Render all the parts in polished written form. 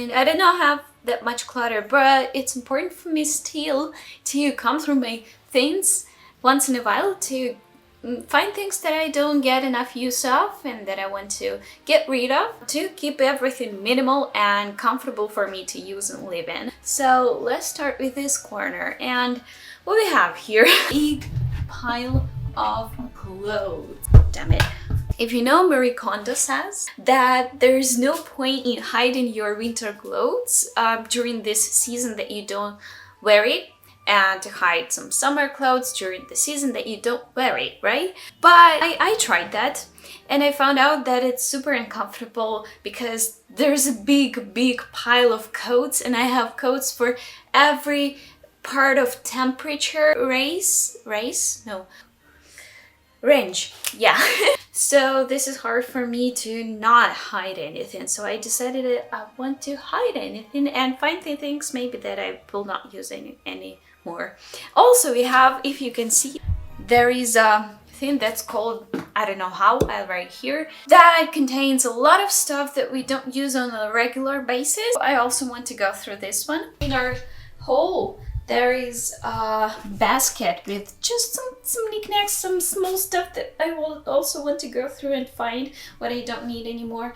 mean, I do not have that much clutter, but it's important for me still to come through my things once in a while to find things that I don't get enough use of and that I want to get rid of to keep everything minimal and comfortable for me to use and live in. So let's start with this corner, and what we have here, big pile of clothes. Damn it. If you know, Marie Kondo says that there is no point in hiding your winter clothes during this season that you don't wear it, and to hide some summer clothes during the season that you don't wear it, right? But I tried that, and I found out that it's super uncomfortable because there's a big pile of coats, and I have coats for every part of temperature range. Yeah. So this is hard for me to not hide anything. So I decided that I want to hide anything and find the things maybe that I will not use anymore. Also, we have, if you can see, there is a thing that's called, I don't know how, right here, that contains a lot of stuff that we don't use on a regular basis. I also want to go through this one. In our hole, there is a basket with just some knickknacks, some small stuff that I will also want to go through and find what I don't need anymore.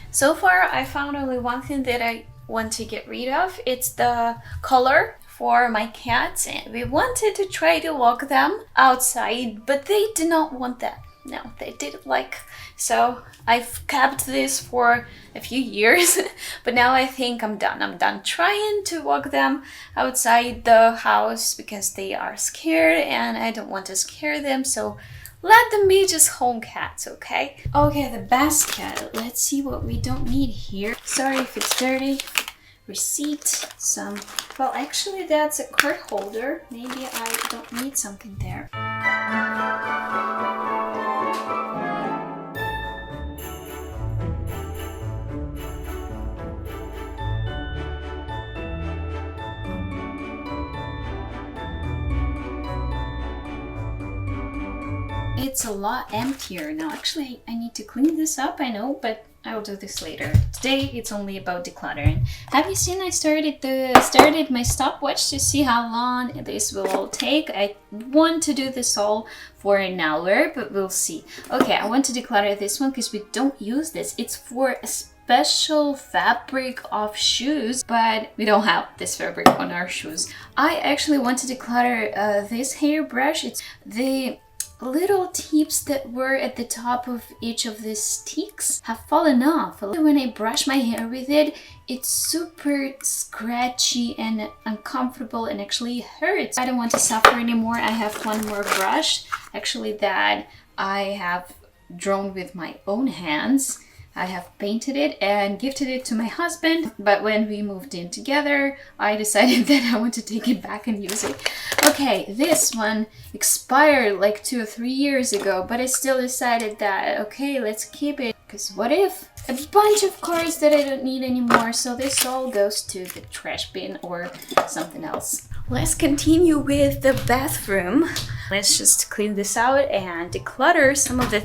So far, I found only one thing that I want to get rid of. It's the collar for my cats, and we wanted to try to walk them outside, but they did not want that. No, they didn't like. So I've kept this for a few years, but now I think I'm done. I'm done trying to walk them outside the house because they are scared and I don't want to scare them. So let them be just home cats, okay? Okay, the basket. Let's see what we don't need here. Sorry if it's dirty. Receipt, well, actually that's a card holder. Maybe I don't need something there. It's a lot emptier now. Actually, I need to clean this up, I know, but I'll do this later. Today, it's only about decluttering. Have you seen I started my stopwatch to see how long this will all take? I want to do this all for an hour, but we'll see. Okay, I want to declutter this one because we don't use this. It's for a special fabric of shoes, but we don't have this fabric on our shoes. I actually want to declutter this hairbrush. It's the little tips that were at the top of each of these sticks have fallen off. When I brush my hair with it, it's super scratchy and uncomfortable and actually hurts. I don't want to suffer anymore. I have one more brush, actually, that I have drawn with my own hands. I have painted it and gifted it to my husband, but when we moved in together, I decided that I want to take it back and use it. Okay, this one expired like 2 or 3 years ago, but I still decided that, okay, let's keep it, because what if? A bunch of cards that I don't need anymore, so this all goes to the trash bin or something else. Let's continue with the bathroom. Let's just clean this out and declutter some of the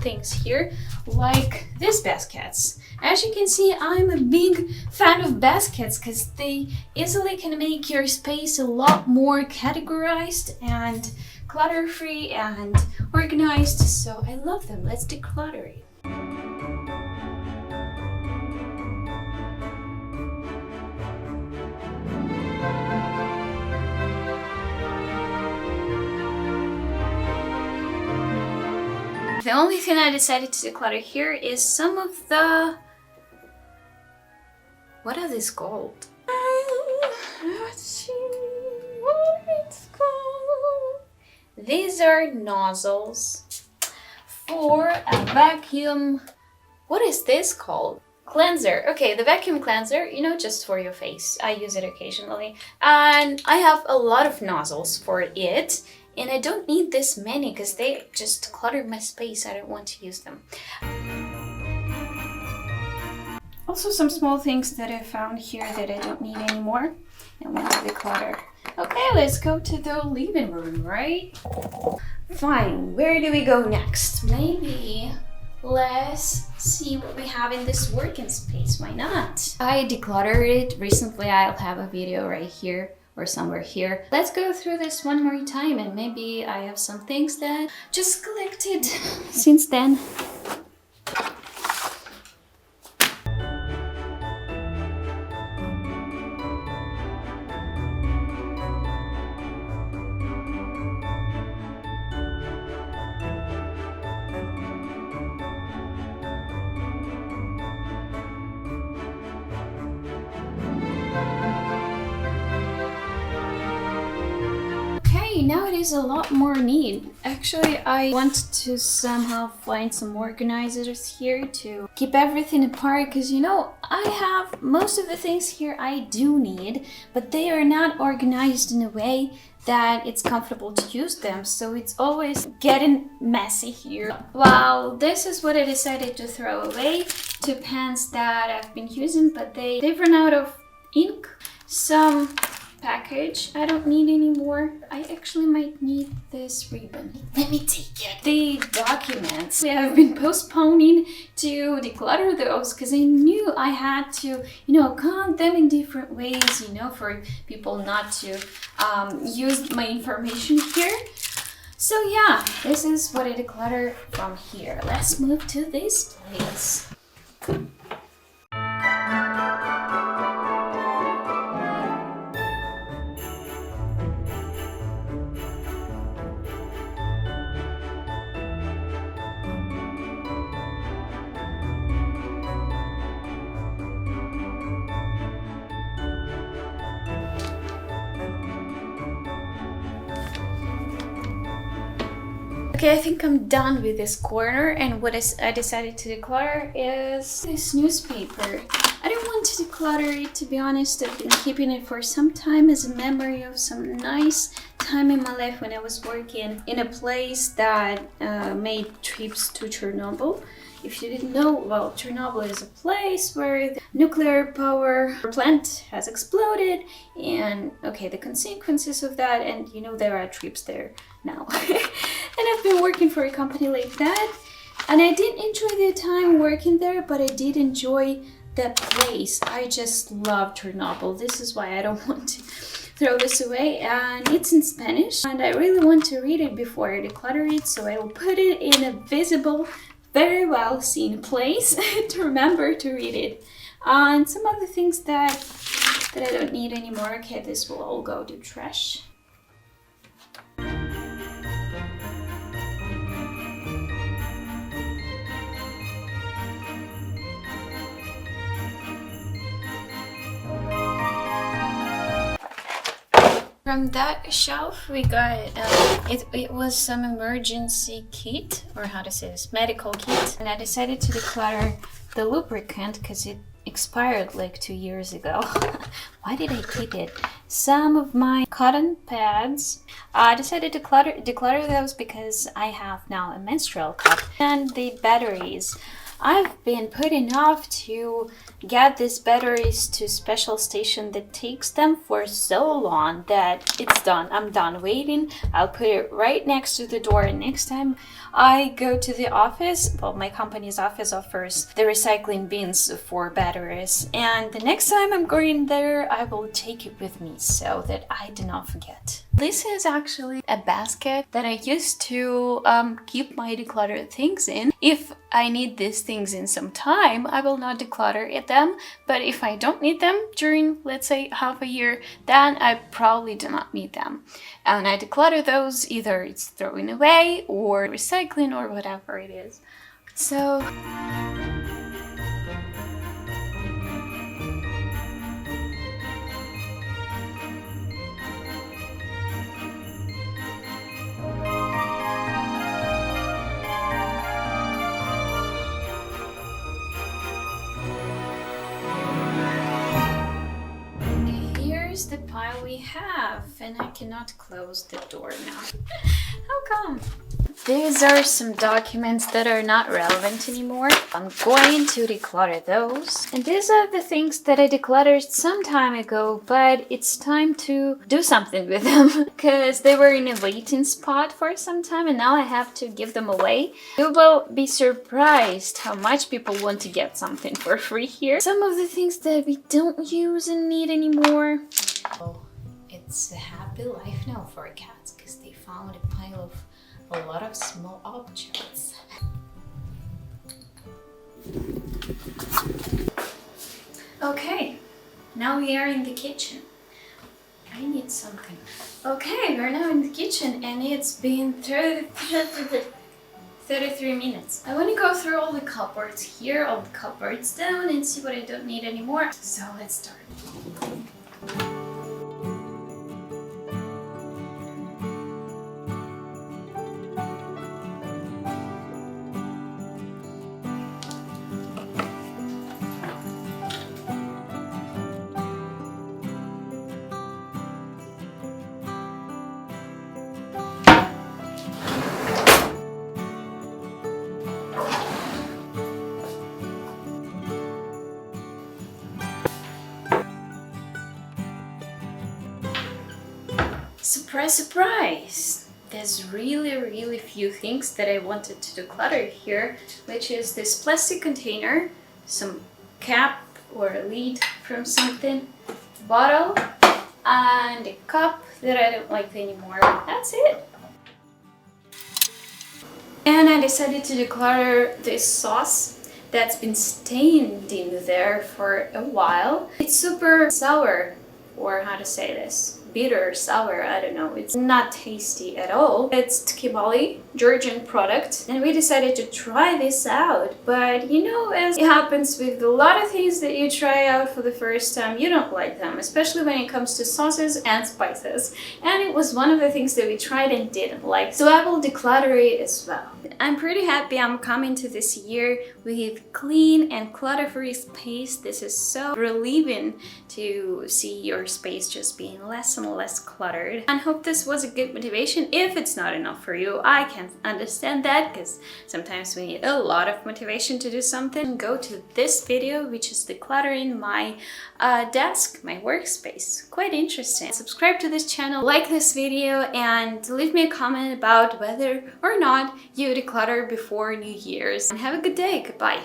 things here, like these baskets. As you can see, I'm a big fan of baskets because they easily can make your space a lot more categorized and clutter-free and organized, so I love them. Let's declutter it. The only thing I decided to declutter here is some of the... What are these called? Let's see what it's called. These are nozzles for a vacuum. What is this called? Cleanser. Okay, the vacuum cleanser, you know, just for your face. I use it occasionally. And I have a lot of nozzles for it. And I don't need this many because they just clutter my space. I don't want to use them. Also some small things that I found here that I don't need anymore and want to declutter. Okay, let's go to the living room, right? Fine, where do we go next? Maybe let's see what we have in this working space. Why not? I decluttered it recently. I'll have a video right here or somewhere here. Let's go through this one more time, and maybe I have some things that just collected since then. Now it is a lot more neat. Actually, I want to somehow find some organizers here to keep everything apart, because you know, I have most of the things here I do need, but they are not organized in a way that it's comfortable to use them, so it's always getting messy here. Well, this is what I decided to throw away. 2 pens that I've been using, but they've run out of ink. Some package I don't need anymore. I actually might need this ribbon. Let me take it. The documents, I've been postponing to declutter those because I knew I had to, count them in different ways, for people not to use my information here. So yeah, this is what I declutter from here. Let's move to this place. Okay, I think I'm done with this corner, and what I decided to declutter is this newspaper. I don't want to declutter it, to be honest. I've been keeping it for some time as a memory of some nice time in my life when I was working in a place that made trips to Chernobyl. If you didn't know, well, Chernobyl is a place where the nuclear power plant has exploded, and okay, the consequences of that, and there are trips there now. And I've been working for a company like that, and I didn't enjoy the time working there, but I did enjoy the place. I just love Chernobyl. This is why I don't want to throw this away, and it's in Spanish, and I really want to read it before I declutter it, so I will put it in a visible, very well seen place to remember to read it. And some other things that I don't need anymore. Okay, this will all go to trash. From that shelf we got, it was some emergency kit, or how to say this, medical kit. And I decided to declutter the lubricant because it expired like 2 years ago. Why did I keep it? Some of my cotton pads. I decided to declutter those because I have now a menstrual cup. And the batteries. I've been putting off to get these batteries to a special station that takes them for so long that it's done. I'm done waiting. I'll put it right next to the door. Next time I go to the office, well, my company's office offers the recycling bins for batteries. And the next time I'm going there, I will take it with me so that I do not forget. This is actually a basket that I used to keep my decluttered things in. If I need these things in some time, I will not declutter them. But if I don't need them during, let's say, half a year, then I probably do not need them. And I declutter those, either it's throwing away or recycling or whatever it is. So the pile we we have, and I cannot close the door now. How come? These are some documents that are not relevant anymore. I'm going to declutter those. And these are the things that I decluttered some time ago, but it's time to do something with them because they were in a waiting spot for some time and now I have to give them away. You will be surprised how much people want to get something for free here. Some of the things that we don't use and need anymore. Oh, it's a happy life now for cats because they found a pile of a lot of small objects. Okay, now we are in the kitchen. I need something. Okay, we're now in the kitchen and it's been 33 minutes. I want to go through all the cupboards here, all the cupboards down and see what I don't need anymore. So let's start. Surprise, surprise! There's really few things that I wanted to declutter here, which is this plastic container, some cap or a lid from something, bottle, and a cup that I don't like anymore. That's it! And I decided to declutter this sauce that's been stained in there for a while. It's super sour, or how to say this? Bitter, sour, I don't know. It's not tasty at all. It's Tkibali, Georgian product, and we decided to try this out. But you know, as it happens with a lot of things that you try out for the first time, you don't like them, especially when it comes to sauces and spices. And it was one of the things that we tried and didn't like, so I will declutter it as well. I'm pretty happy I'm coming to this year with clean and clutter-free space. This is so relieving to see your space just being less and less cluttered. And hope this was a good motivation. If it's not enough for you, I can understand that because sometimes we need a lot of motivation to do something. Go to this video, which is decluttering my desk, my workspace. Quite interesting. Subscribe to this channel, like this video, and leave me a comment about whether or not you declutter before New Year's. And have a good day. Goodbye.